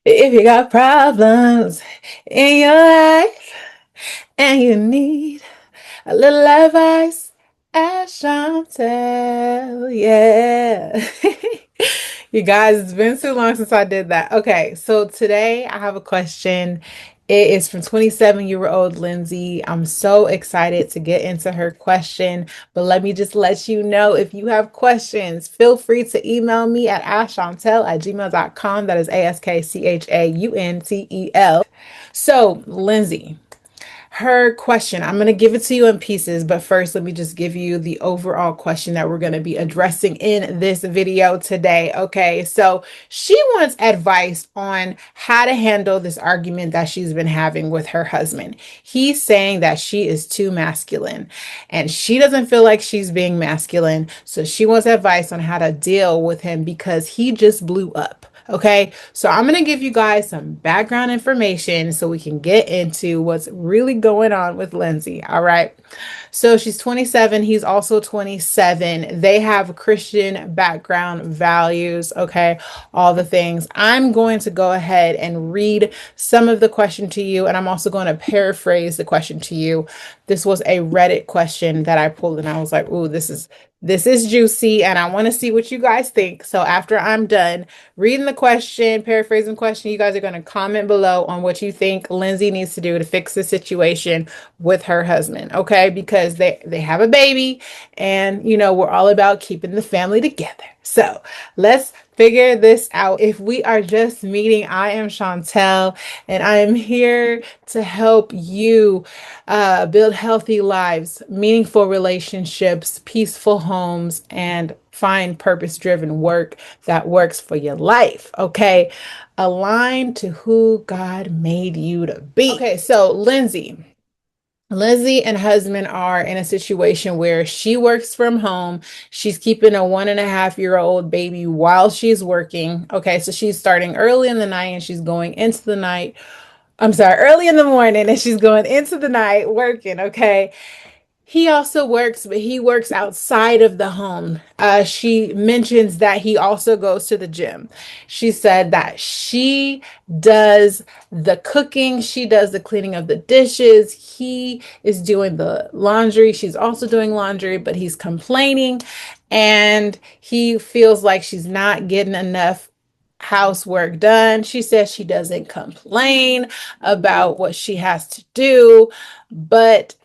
If you got problems in your life and you need a little advice, ask Chantel. Yeah. You guys, it's been too long since I did that. Okay, so today I have a question. It is from 27-year-old Lindsay. I'm so excited to get into her question, but let me just let you know if you have questions, feel free to email me at askchantel@gmail.com. That is ASKCHAUNTEL. So, Lindsay, her question. I'm going to give it to you in pieces, but first, let me just give you the overall question that we're going to be addressing in this video today. Okay, so she wants advice on how to handle this argument that she's been having with her husband. He's saying that she is too masculine and she doesn't feel like she's being masculine. So she wants advice on how to deal with him because he just blew up. Okay, so I'm going to give you guys some background information so we can get into what's really going on with Lindsay. All right. So she's 27. He's also 27. They have Christian background values. Okay. All the things. I'm going to go ahead and read some of the question to you, and I'm also going to paraphrase the question to you. This was a Reddit question that I pulled, and I was like, ooh, this is juicy, and I want to see what you guys think. So after I'm done reading the question, paraphrasing the question, you guys are going to comment below on what you think Lindsay needs to do to fix the situation with her husband, okay? Because they have a baby, and we're all about keeping the family together. So let's figure this out. If we are just meeting, I am Chantel, and I am here to help you build healthy lives, meaningful relationships, peaceful homes, and find purpose-driven work that works for your life. Okay, aligned to who God made you to be. Okay, so Lindsay and husband are in a situation where she works from home. She's keeping a 1.5-year-old baby while she's working. Okay, so she's starting early in the night and she's going into the night. I'm sorry, early in the morning and she's going into the night working. Okay. He also works, but he works outside of the home. She mentions that he also goes to the gym. She said that she does the cooking, she does the cleaning of the dishes. He is doing the laundry. She's also doing laundry, but he's complaining and he feels like she's not getting enough housework done. She says she doesn't complain about what she has to do, but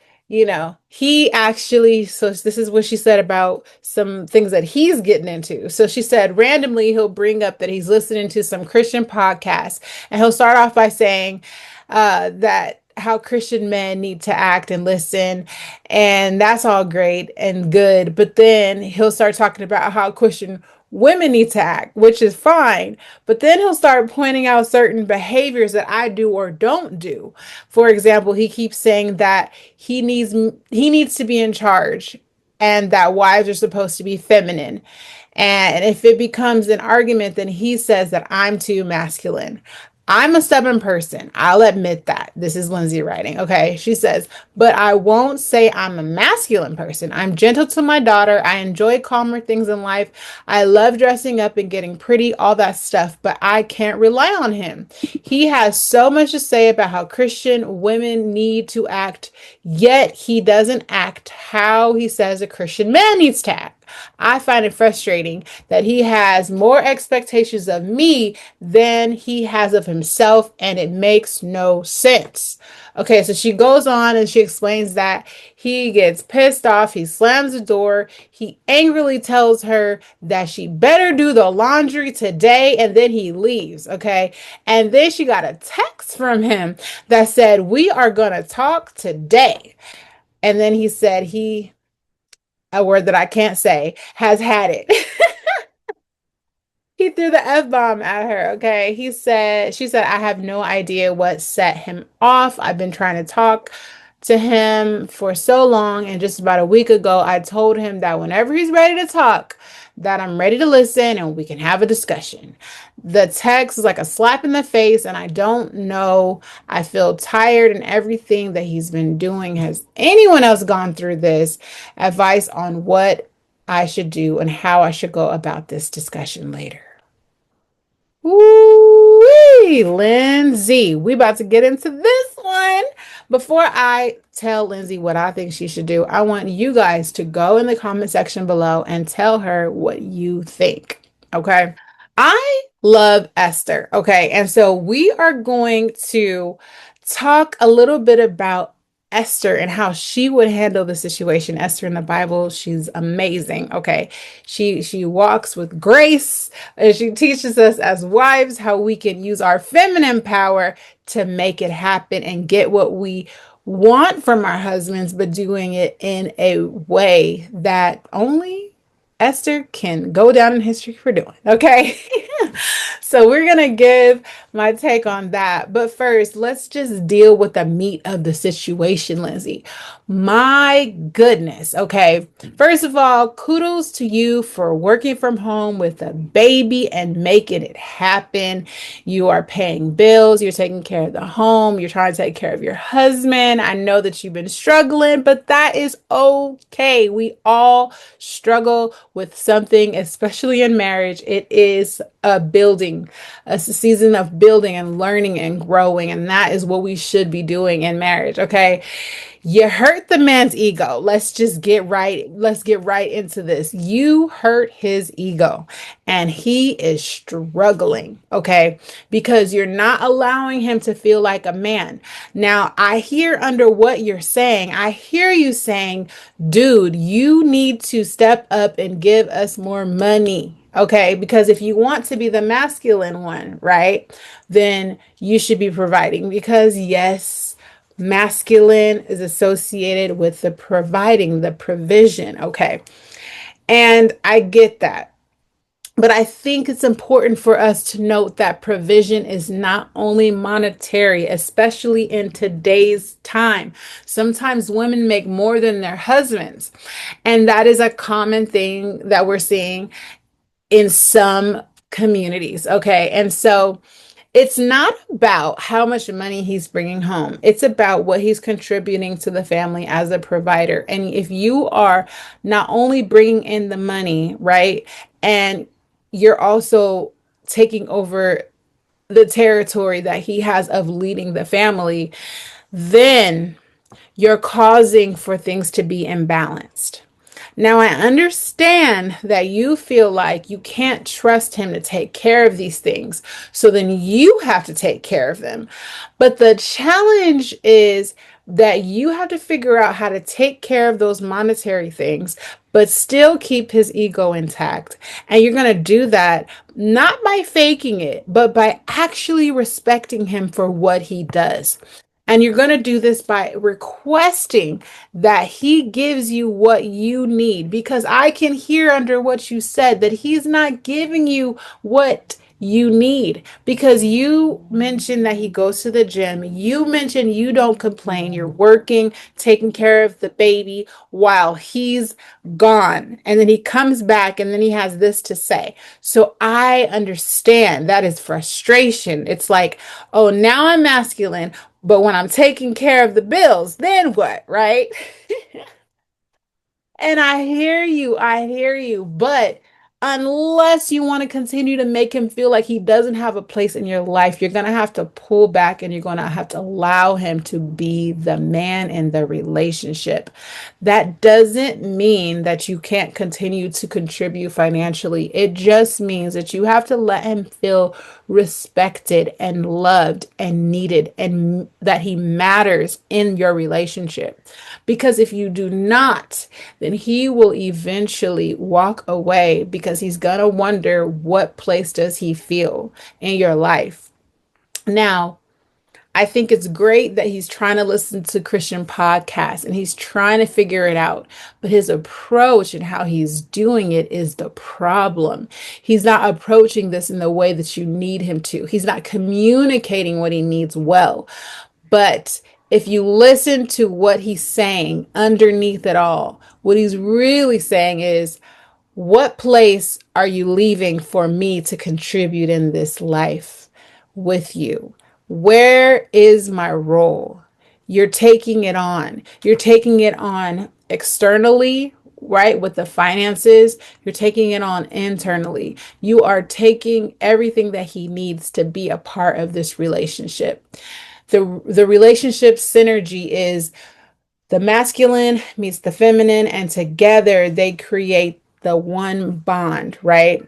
he actually, so this is what she said about some things that he's getting into. So she said randomly he'll bring up that he's listening to some Christian podcasts, and he'll start off by saying that how Christian men need to act and listen, and that's all great and good. But then he'll start talking about how Christian women need to act, which is fine. But then he'll start pointing out certain behaviors that I do or don't do. For example, he keeps saying that he needs to be in charge and that wives are supposed to be feminine. And if it becomes an argument, then he says that I'm too masculine. I'm a stubborn person. I'll admit that. This is Lindsay writing. Okay. She says, but I won't say I'm a masculine person. I'm gentle to my daughter. I enjoy calmer things in life. I love dressing up and getting pretty, all that stuff, but I can't rely on him. He has so much to say about how Christian women need to act, yet he doesn't act how he says a Christian man needs to act. I find it frustrating that he has more expectations of me than he has of himself, and it makes no sense. Okay, so she goes on and she explains that he gets pissed off, he slams the door, he angrily tells her that she better do the laundry today, and then he leaves. Okay, and then she got a text from him that said, "We are gonna talk today." And then he said a word that I can't say, has had it. He threw the F-bomb at her, okay? She said, I have no idea what set him off. I've been trying to talk to him for so long, and just about a week ago, I told him that whenever he's ready to talk, that I'm ready to listen and we can have a discussion. The text is like a slap in the face, and I don't know. I feel tired and everything that he's been doing. Has anyone else gone through this? Advice on what I should do and how I should go about this discussion later. Woo! Ooh-wee, Lindsay, we about to get into this one. Before I tell Lindsay what I think she should do, I want you guys to go in the comment section below and tell her what you think. Okay. I love Esther. Okay. And so we are going to talk a little bit about Esther and how she would handle the situation. Esther in the Bible, she's amazing. Okay. She walks with grace and she teaches us as wives how we can use our feminine power to make it happen and get what we want from our husbands, but doing it in a way that only Esther can go down in history for doing. Okay. So we're going to give my take on that. But first, let's just deal with the meat of the situation, Lindsay. My goodness. Okay. First of all, kudos to you for working from home with a baby and making it happen. You are paying bills, you're taking care of the home, you're trying to take care of your husband. I know that you've been struggling, but that is okay. We all struggle with something, especially in marriage. It is a season of building and learning and growing. And that is what we should be doing in marriage. Okay. You hurt the man's ego. Let's get right into this. You hurt his ego and he is struggling, okay? Because you're not allowing him to feel like a man. Now, I hear under what you're saying, I hear you saying, dude, you need to step up and give us more money. Okay, because if you want to be the masculine one, right, then you should be providing because, yes, masculine is associated with the providing, the provision. Okay. And I get that. But I think it's important for us to note that provision is not only monetary, especially in today's time. Sometimes women make more than their husbands. And that is a common thing that we're seeing in some communities. Okay. And so it's not about how much money he's bringing home. It's about what he's contributing to the family as a provider. And if you are not only bringing in the money, right, and you're also taking over the territory that he has of leading the family, then you're causing for things to be imbalanced. Now, I understand that you feel like you can't trust him to take care of these things. So then you have to take care of them. But the challenge is that you have to figure out how to take care of those monetary things, but still keep his ego intact. And you're going to do that not by faking it, but by actually respecting him for what he does. And you're going to do this by requesting that he gives you what you need, because I can hear under what you said that he's not giving you what you need, because you mentioned that he goes to the gym. You mentioned you don't complain. You're working, taking care of the baby while he's gone. And then he comes back and then he has this to say. So I understand that is frustration. It's like, oh, now I'm masculine, but when I'm taking care of the bills, then what, right? And I hear you, but unless you want to continue to make him feel like he doesn't have a place in your life, you're going to have to pull back and you're going to have to allow him to be the man in the relationship. That doesn't mean that you can't continue to contribute financially. It just means that you have to let him feel respected and loved and needed and that he matters in your relationship. Because if you do not, then he will eventually walk away because he's going to wonder what place does he feel in your life. Now, I think it's great that he's trying to listen to Christian podcasts and he's trying to figure it out. But his approach and how he's doing it is the problem. He's not approaching this in the way that you need him to. He's not communicating what he needs well. But if you listen to what he's saying underneath it all, what he's really saying is, what place are you leaving for me to contribute in this life with you? Where is my role? You're taking it on. You're taking it on externally right? With the finances, you're taking it on internally. You are taking everything that he needs to be a part of this relationship. The relationship synergy is the masculine meets the feminine, and together they create the one bond, right?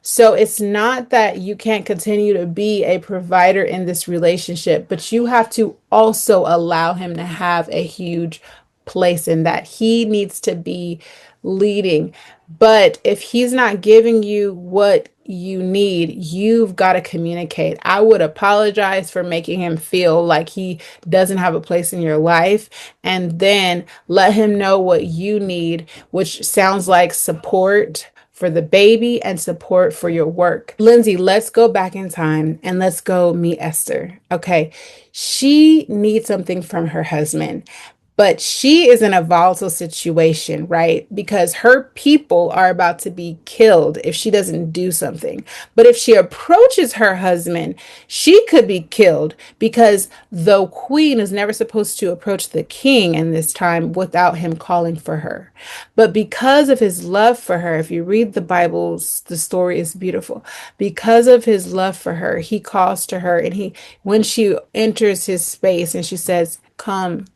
So it's not that you can't continue to be a provider in this relationship, but you have to also allow him to have a huge place in that. He needs to be leading. But if he's not giving you what you need, you've got to communicate. I would apologize for making him feel like he doesn't have a place in your life, and then let him know what you need, which sounds like support for the baby and support for your work. Lindsay, let's go back in time and let's go meet Esther. Okay. She needs something from her husband. But she is in a volatile situation, right? Because her people are about to be killed if she doesn't do something. But if she approaches her husband, she could be killed because the queen is never supposed to approach the king in this time without him calling for her. But because of his love for her, if you read the Bible, the story is beautiful. Because of his love for her, he calls to her, and when she enters his space and she says, come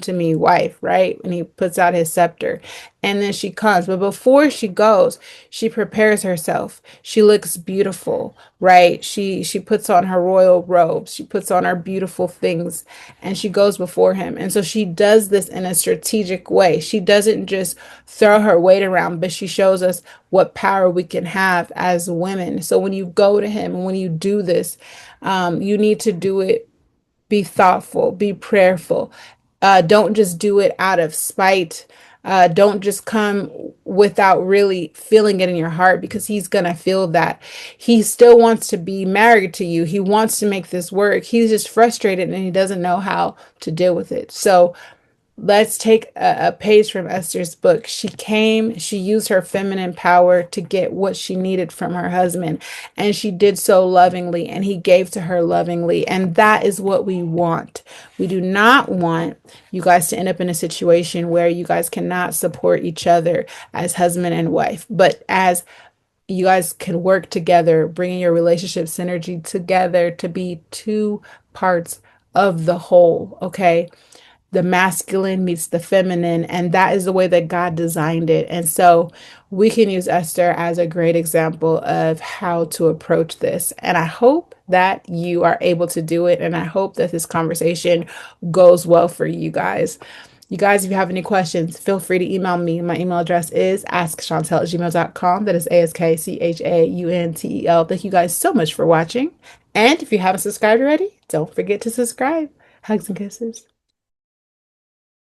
to me, wife, right? And he puts out his scepter, and then she comes. But before she goes, she prepares herself. She looks beautiful, right? She puts on her royal robes. She puts on her beautiful things, and she goes before him. And so she does this in a strategic way. She doesn't just throw her weight around, but she shows us what power we can have as women. So when you go to him and when you do this, you need to do it, be thoughtful, be prayerful. Don't just do it out of spite. Don't just come without really feeling it in your heart, because he's going to feel that. He still wants to be married to you. He wants to make this work. He's just frustrated and he doesn't know how to deal with it. So let's take a page from Esther's book. She came, she used her feminine power to get what she needed from her husband, and she did so lovingly, and he gave to her lovingly. And that is what we want. We do not want you guys to end up in a situation where you guys cannot support each other as husband and wife, but as you guys can work together, bringing your relationship synergy together to be two parts of the whole, okay? The masculine meets the feminine, and that is the way that God designed it. And so we can use Esther as a great example of how to approach this. And I hope that you are able to do it, and I hope that this conversation goes well for you guys. You guys, if you have any questions, feel free to email me. My email address is askchantel@gmail.com. That is ASKCHAUNTEL. Thank you guys so much for watching. And if you haven't subscribed already, don't forget to subscribe. Hugs and kisses.